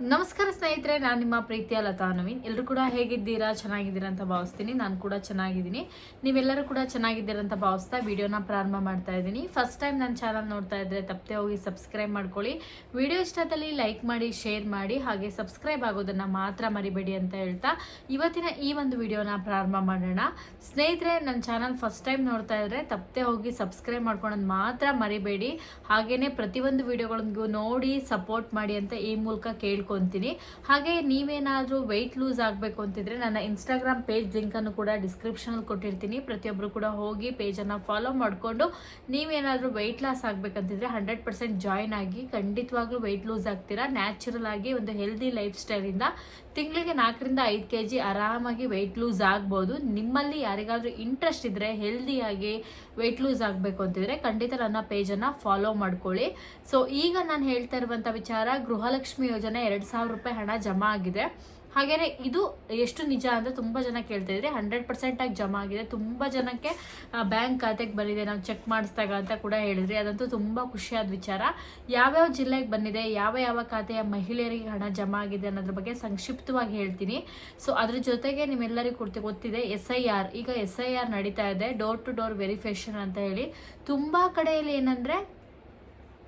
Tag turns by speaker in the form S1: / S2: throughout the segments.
S1: ನಮಸ್ಕಾರ ಸ್ನೇಹಿತರೆ, ನಾನು ನಿಮ್ಮ ಪ್ರೀತಿಯ ಲತಾ ನವೀನ್. ಎಲ್ಲರೂ ಕೂಡ ಹೇಗಿದ್ದೀರಾ? ಚೆನ್ನಾಗಿದ್ದೀರಾ ಅಂತ ಭಾವಿಸ್ತೀನಿ. ನಾನು ಕೂಡ ಚೆನ್ನಾಗಿದ್ದೀನಿ. ನೀವೆಲ್ಲರೂ ಕೂಡ ಚೆನ್ನಾಗಿದ್ದೀರಾ ಅಂತ ಭಾವಿಸ್ತಾ ವಿಡಿಯೋನ ಪ್ರಾರಂಭ ಮಾಡ್ತಾ ಇದ್ದೀನಿ. ಫಸ್ಟ್ ಟೈಮ್ ನನ್ನ ಚಾನಲ್ ನೋಡ್ತಾ ಇದ್ದರೆ ತಪ್ಪದೆ ಹೋಗಿ ಸಬ್ಸ್ಕ್ರೈಬ್ ಮಾಡ್ಕೊಳ್ಳಿ. ವಿಡಿಯೋ ಇಷ್ಟದಲ್ಲಿ ಲೈಕ್ ಮಾಡಿ, ಶೇರ್ ಮಾಡಿ, ಹಾಗೆ ಸಬ್ಸ್ಕ್ರೈಬ್ ಆಗೋದನ್ನು ಮಾತ್ರ ಮರಿಬೇಡಿ ಅಂತ ಹೇಳ್ತಾ ಇವತ್ತಿನ ಈ ಒಂದು ವಿಡಿಯೋನ ಪ್ರಾರಂಭ ಮಾಡೋಣ. ಸ್ನೇಹಿತರೆ, ನನ್ನ ಚಾನಲ್ ಫಸ್ಟ್ ಟೈಮ್ ನೋಡ್ತಾ ಇದ್ದರೆ ತಪ್ಪದೆ ಹೋಗಿ ಸಬ್ಸ್ಕ್ರೈಬ್ ಮಾಡ್ಕೊಳ್ಳೋದು ಮಾತ್ರ ಮರಿಬೇಡಿ. ಹಾಗೆಯೇ ಪ್ರತಿಯೊಂದು ವಿಡಿಯೋಗಳಿಗೂ ನೋಡಿ ಸಪೋರ್ಟ್ ಮಾಡಿ ಅಂತ ಈ ಮೂಲಕ ಕೇಳ್ಕೊಂತೀನಿ. ಹಾಗೆ ನೀವೇನಾದರೂ ವೆಯ್ಟ್ ಲೂಸ್ ಆಗಬೇಕು ಅಂತಿದ್ರೆ ನನ್ನ ಇನ್ಸ್ಟಾಗ್ರಾಮ್ ಪೇಜ್ ಲಿಂಕನ್ನು ಕೂಡ ಡಿಸ್ಕ್ರಿಪ್ಷನಲ್ಲಿ ಕೊಟ್ಟಿರ್ತೀನಿ. ಪ್ರತಿಯೊಬ್ಬರು ಕೂಡ ಹೋಗಿ ಪೇಜನ್ನು ಫಾಲೋ ಮಾಡಿಕೊಂಡು ನೀವೇನಾದರೂ ವೆಯ್ಟ್ ಲಾಸ್ ಆಗಬೇಕಂತಿದ್ರೆ 100% ಜಾಯ್ನ್ ಆಗಿ ಖಂಡಿತವಾಗ್ಲೂ ವೆಯ್ಟ್ ಲೂಸ್ ಆಗ್ತೀರಾ. ನ್ಯಾಚುರಲ್ ಆಗಿ ಒಂದು ಹೆಲ್ದಿ ಲೈಫ್ ಸ್ಟೈಲಿಂದ ತಿಂಗಳಿಗೆ 4ರಿಂದ 5 kg ಆರಾಮಾಗಿ ವೆಯ್ಟ್ ಲೂಸ್ ಆಗ್ಬೋದು. ನಿಮ್ಮಲ್ಲಿ ಯಾರಿಗಾದ್ರೂ ಇಂಟ್ರೆಸ್ಟ್ ಇದ್ದರೆ ಹೆಲ್ದಿಯಾಗಿ ವೆಯ್ಟ್ ಲೂಸ್ ಆಗಬೇಕು ಅಂತಿದ್ರೆ ಖಂಡಿತ ನನ್ನ ಪೇಜನ್ನು ಫಾಲೋ ಮಾಡ್ಕೊಳ್ಳಿ. ಸೊ ಈಗ ನಾನು ಹೇಳ್ತಾ ಇರುವಂಥ ವಿಚಾರ, ಗೃಹಲಕ್ಷ್ಮಿ ಯೋಜನೆ 2,000 ರೂಪಾಯಿ ಹಣ ಜಮಾ ಆಗಿದೆ. ಹಾಗೆಯೇ ಇದು ಎಷ್ಟು ನಿಜ ಅಂದರೆ ತುಂಬ ಜನ ಕೇಳ್ತಾ ಇದ್ರೆ 100% ಆಗಿ ಜಮಾ ಆಗಿದೆ. ತುಂಬ ಜನಕ್ಕೆ ಬ್ಯಾಂಕ್ ಖಾತೆಗೆ ಬಂದಿದೆ, ನಾವು ಚೆಕ್ ಮಾಡಿಸಿದಾಗ ಅಂತ ಕೂಡ ಹೇಳಿದ್ರಿ. ಅದಂತೂ ತುಂಬ ಖುಷಿಯಾದ ವಿಚಾರ. ಯಾವ್ಯಾವ ಜಿಲ್ಲೆಗೆ ಬಂದಿದೆ, ಯಾವ ಖಾತೆಯ ಮಹಿಳೆಯರಿಗೆ ಹಣ ಜಮಾ ಆಗಿದೆ ಅನ್ನೋದ್ರ ಬಗ್ಗೆ ಸಂಕ್ಷಿಪ್ತವಾಗಿ ಹೇಳ್ತೀನಿ. ಸೊ ಅದ್ರ ಜೊತೆಗೆ ನಿಮ್ಮೆಲ್ಲರಿಗೂ ಗೊತ್ತಿದೆ SIR. ಈಗ SIR ನಡೀತಾ ಇದೆ, ಡೋರ್ ಟು ಡೋರ್ ವೆರಿಫಿಕೇಷನ್ ಅಂತ ಹೇಳಿ. ತುಂಬ ಕಡೆಯಲ್ಲಿ ಏನಂದರೆ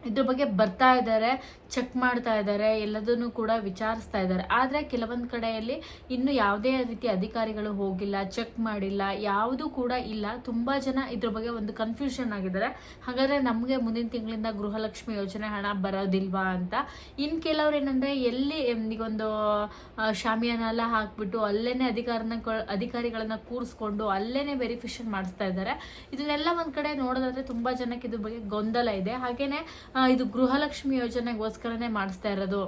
S1: ಇದ್ರ ಬಗ್ಗೆ ಬರ್ತಾ ಇದ್ದಾರೆ, ಚೆಕ್ ಮಾಡ್ತಾ ಇದ್ದಾರೆ, ಎಲ್ಲದನ್ನು ಕೂಡ ವಿಚಾರಿಸ್ತಾ ಇದ್ದಾರೆ. ಆದರೆ ಕೆಲವೊಂದು ಕಡೆಯಲ್ಲಿ ಇನ್ನು ಯಾವುದೇ ರೀತಿ ಅಧಿಕಾರಿಗಳು ಹೋಗಿಲ್ಲ, ಚೆಕ್ ಮಾಡಿಲ್ಲ, ಯಾವುದೂ ಕೂಡ ಇಲ್ಲ. ತುಂಬ ಜನ ಇದ್ರ ಬಗ್ಗೆ ಒಂದು ಕನ್ಫ್ಯೂಷನ್ ಆಗಿದ್ದಾರೆ. ಹಾಗಾದರೆ ನಮಗೆ ಮುಂದಿನ ತಿಂಗಳಿಂದ ಗೃಹಲಕ್ಷ್ಮಿ ಯೋಜನೆ ಹಣ ಬರೋದಿಲ್ವಾ ಅಂತ. ಇನ್ನು ಕೆಲವ್ರು ಏನಂದರೆ ಎಲ್ಲಿ ಈಗೊಂದು ಶಾಮಿಯಾನ ಎಲ್ಲ ಹಾಕ್ಬಿಟ್ಟು ಅಲ್ಲೇ ಅಧಿಕಾರಿಗಳನ್ನ ಕೂರಿಸ್ಕೊಂಡು ಅಲ್ಲೇ ವೆರಿಫಿಕೇಷನ್ ಮಾಡಿಸ್ತಾ ಇದ್ದಾರೆ. ಇದನ್ನೆಲ್ಲ ಒಂದು ಕಡೆ ನೋಡೋದಾದ್ರೆ ತುಂಬ ಜನಕ್ಕೆ ಇದ್ರ ಬಗ್ಗೆ ಗೊಂದಲ ಇದೆ. ಹಾಗೇನೆ ಇದು ಗೃಹಲಕ್ಷ್ಮಿ ಯೋಜನೆಗೋಸ್ಕರನೇ ಮಾಡಿಸ್ತಾ ಇರೋದು,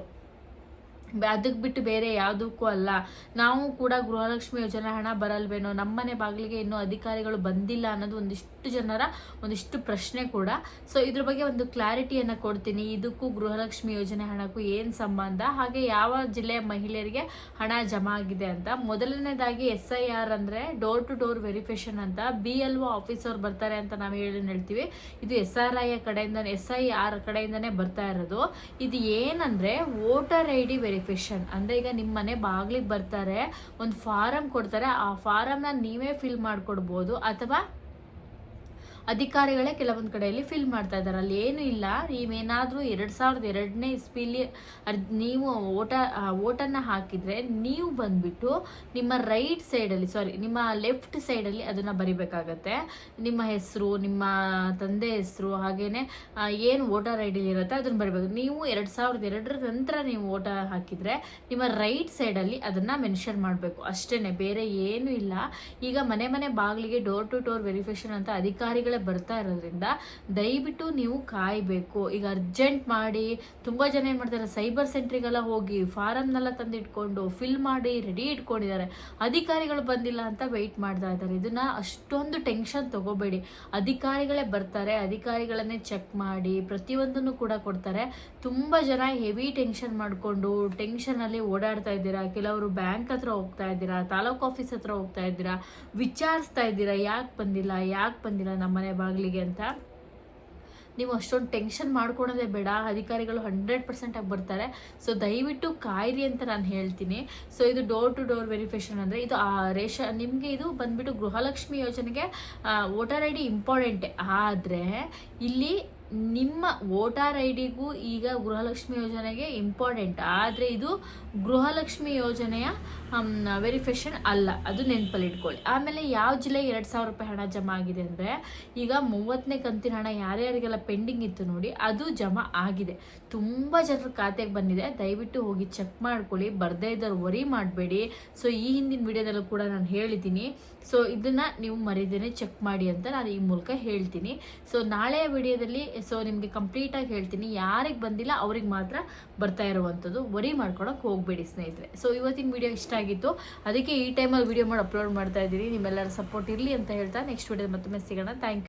S1: ಅದಕ್ಕೆ ಬಿಟ್ಟು ಬೇರೆ ಯಾವುದಕ್ಕೂ ಅಲ್ಲ. ನಾವು ಕೂಡ ಗೃಹಲಕ್ಷ್ಮಿ ಯೋಜನೆ ಹಣ ಬರಲ್ವೇನೋ, ನಮ್ಮನೆ ಬಾಗಿಲಿಗೆ ಇನ್ನೂ ಅಧಿಕಾರಿಗಳು ಬಂದಿಲ್ಲ ಅನ್ನೋದು ಒಂದಿಷ್ಟು ಜನರ ಒಂದಿಷ್ಟು ಪ್ರಶ್ನೆ ಕೂಡ. ಸೊ ಇದ್ರ ಬಗ್ಗೆ ಒಂದು ಕ್ಲಾರಿಟಿಯನ್ನು ಕೊಡ್ತೀನಿ. ಇದಕ್ಕೂ ಗೃಹಲಕ್ಷ್ಮಿ ಯೋಜನೆ ಹಣಕ್ಕೂ ಏನು ಸಂಬಂಧ, ಹಾಗೆ ಯಾವ ಜಿಲ್ಲೆಯ ಮಹಿಳೆಯರಿಗೆ ಹಣ ಜಮಾ ಆಗಿದೆ ಅಂತ. ಮೊದಲನೇದಾಗಿ SIR ಅಂದರೆ ಡೋರ್ ಟು ಡೋರ್ ವೆರಿಫಿಕೇಷನ್ ಅಂತ. BLO ಆಫೀಸರ್ ಬರ್ತಾರೆ ಅಂತ ನಾವು ಹೇಳ್ತೀವಿ. ಇದು SIR ಕಡೆಯಿಂದನೇ ಬರ್ತಾ ಇರೋದು. ಇದು ಏನಂದರೆ ವೋಟರ್ ID ವೆರಿಫಿಕೇಷನ್. ಅಂದರೆ ಈಗ ನಿಮ್ಮ ಮನೆ ಬಾಗಿಲಿಗೆ ಬರ್ತಾರೆ, ಒಂದು ಫಾರಂ ಕೊಡ್ತಾರೆ, ಆ ಫಾರಮ್ನ ನೀವೇ ಫಿಲ್ ಮಾಡಿಕೊಡ್ಬೋದು ಅಥವಾ ಅಧಿಕಾರಿಗಳೇ ಕೆಲವೊಂದು ಕಡೆಯಲ್ಲಿ ಫಿಲ್ ಮಾಡ್ತಾ ಇದ್ದಾರೆ. ಅಲ್ಲಿ ಏನೂ ಇಲ್ಲ. ನೀವೇನಾದರೂ 2002ನೇ ಇಸ್ವಿಲಿ ನೀವು ವೋಟನ್ನು ಹಾಕಿದರೆ ನೀವು ಬಂದುಬಿಟ್ಟು ನಿಮ್ಮ ರೈಟ್ ಸೈಡಲ್ಲಿ, ನಿಮ್ಮ ಲೆಫ್ಟ್ ಸೈಡಲ್ಲಿ ಅದನ್ನು ಬರಿಬೇಕಾಗತ್ತೆ. ನಿಮ್ಮ ಹೆಸರು, ನಿಮ್ಮ ತಂದೆ ಹೆಸರು, ಹಾಗೆಯೇ ಏನು ವೋಟರ್ ID ಇರುತ್ತೆ ಅದನ್ನು ಬರಿಬೇಕು. ನೀವು 2002 ನಂತರ ನೀವು ವೋಟ ಹಾಕಿದರೆ ನಿಮ್ಮ ರೈಟ್ ಸೈಡಲ್ಲಿ ಅದನ್ನು ಮೆನ್ಷನ್ ಮಾಡಬೇಕು, ಅಷ್ಟೇ, ಬೇರೆ ಏನೂ ಇಲ್ಲ. ಈಗ ಮನೆ ಬಾಗಿಲಿಗೆ ಡೋರ್ ಟು ಡೋರ್ ವೆರಿಫಿಕೇಷನ್ ಅಂತ ಅಧಿಕಾರಿಗಳ ಬರ್ತಾ ಇರೋದ್ರಿಂದ ದಯವಿಟ್ಟು ನೀವು ಕಾಯಬೇಕು. ಈಗ ಅರ್ಜೆಂಟ್ ಮಾಡಿ ತುಂಬ ಜನ ಏನು ಮಾಡ್ತಾರೆ, ಸೈಬರ್ ಸೆಂಟ್ರಿಗೆಲ್ಲ ಹೋಗಿ ಫಾರಮ್ನೆಲ್ಲ ತಂದಿಟ್ಕೊಂಡು ಫಿಲ್ ಮಾಡಿ ರೆಡಿ ಇಟ್ಕೊಂಡಿದ್ದಾರೆ. ಅಧಿಕಾರಿಗಳು ಬಂದಿಲ್ಲ ಅಂತ ವೆಯ್ಟ್ ಮಾಡ್ತಾ ಇದ್ದಾರೆ. ಇದನ್ನ ಅಷ್ಟೊಂದು ಟೆನ್ಷನ್ ತಗೋಬೇಡಿ. ಅಧಿಕಾರಿಗಳೇ ಬರ್ತಾರೆ, ಅಧಿಕಾರಿಗಳನ್ನೇ ಚೆಕ್ ಮಾಡಿ ಪ್ರತಿಯೊಂದನ್ನು ಕೂಡ ಕೊಡ್ತಾರೆ. ತುಂಬ ಜನ ಹೆವಿ ಟೆನ್ಷನ್ ಮಾಡಿಕೊಂಡು ಟೆನ್ಷನಲ್ಲಿ ಓಡಾಡ್ತಾ ಇದ್ದೀರಾ. ಕೆಲವರು ಬ್ಯಾಂಕ್ ಹತ್ರ ಹೋಗ್ತಾ ಇದ್ದೀರಾ, ತಾಲೂಕು ಆಫೀಸ್ ಹತ್ರ ಹೋಗ್ತಾ ಇದ್ದೀರಾ, ವಿಚಾರಿಸ್ತಾ ಇದ್ದೀರಾ ಯಾಕೆ ಬಂದಿಲ್ಲ ನಮ್ಮನೆ ಬಾಗಿಲಿಗೆ ಅಂತ. ನೀವು ಅಷ್ಟೊಂದು ಟೆನ್ಷನ್ ಮಾಡ್ಕೊಳೋದೇ ಬೇಡ. ಅಧಿಕಾರಿಗಳು 100% ಆಗಿ ಬರ್ತಾರೆ. ಸೊ ದಯವಿಟ್ಟು ಕಾಯಿರಿ ಅಂತ ನಾನು ಹೇಳ್ತೀನಿ. ಸೊ ಇದು ಡೋರ್ ಟು ಡೋರ್ ವೆರಿಫಿಕೇಷನ್ ಅಂದರೆ ಇದು ನಿಮಗೆ ಇದು ಬಂದ್ಬಿಟ್ಟು ಗೃಹಲಕ್ಷ್ಮಿ ಯೋಜನೆಗೆ ವೋಟರ್ ID ಇಂಪಾರ್ಟೆಂಟೇ. ಆದರೆ ಇಲ್ಲಿ ನಿಮ್ಮ ವೋಟರ್ IDಗೂ ಈಗ ಗೃಹಲಕ್ಷ್ಮಿ ಯೋಜನೆಗೆ ಇಂಪಾರ್ಟೆಂಟ್. ಆದರೆ ಇದು ಗೃಹಲಕ್ಷ್ಮಿ ಯೋಜನೆಯ ವೆರಿಫಿಕೇಷನ್ ಅಲ್ಲ, ಅದು ನೆನಪಲ್ಲಿ ಇಟ್ಕೊಳ್ಳಿ. ಆಮೇಲೆ ಯಾವ ಜಿಲ್ಲೆಗೆ 2,000 ರೂಪಾಯಿ ಹಣ ಜಮಾ ಆಗಿದೆ ಅಂದರೆ, ಈಗ 30ನೇ ಕಂತಿನ ಹಣ ಯಾರ್ಯಾರಿಗೆಲ್ಲ ಪೆಂಡಿಂಗ್ ಇತ್ತು ನೋಡಿ, ಅದು ಜಮಾ ಆಗಿದೆ. ತುಂಬ ಜನರ ಖಾತೆಗೆ ಬಂದಿದೆ. ದಯವಿಟ್ಟು ಹೋಗಿ ಚೆಕ್ ಮಾಡ್ಕೊಳ್ಳಿ. ಬರ್ದೇ ಇದ್ದವ್ರು ವರಿ ಮಾಡಬೇಡಿ. ಸೊ ಈ ಹಿಂದಿನ ವಿಡಿಯೋದಲ್ಲೂ ಕೂಡ ನಾನು ಹೇಳಿದ್ದೀನಿ. ಸೊ ಇದನ್ನು ನೀವು ಮರಿದೇನೆ ಚೆಕ್ ಮಾಡಿ ಅಂತ ನಾನು ಈ ಮೂಲಕ ಹೇಳ್ತೀನಿ. ಸೊ ನಾಳೆಯ ವಿಡಿಯೋದಲ್ಲಿ ನಿಮಗೆ ಕಂಪ್ಲೀಟಾಗಿ ಹೇಳ್ತೀನಿ. ಯಾರಿಗೆ ಬಂದಿಲ್ಲ ಅವ್ರಿಗೆ ಮಾತ್ರ ಬರ್ತಾ ಇರುವಂಥದ್ದು. ವರಿ ಮಾಡ್ಕೊಳಕ್ಕೆ ಹೋಗಬೇಡಿ ಸ್ನೇಹಿತರೆ. ಸೊ ಇವತ್ತಿನ ವಿಡಿಯೋ ಇಷ್ಟ ಆಗಿತ್ತು, ಅದಕ್ಕೆ ಈ ಟೈಮಲ್ಲಿ ವಿಡಿಯೋ ಮಾಡಿ ಅಪ್ಲೋಡ್ ಮಾಡ್ತಾ ಇದ್ದೀನಿ. ನಿಮ್ಮೆಲ್ಲರ ಸಪೋರ್ಟ್ ಇರಲಿ ಅಂತ ಹೇಳ್ತಾ ನೆಕ್ಸ್ಟ್ ವಿಡಿಯೋ ಮತ್ತೊಮ್ಮೆ ಸಿಗೋಣ. Thank you.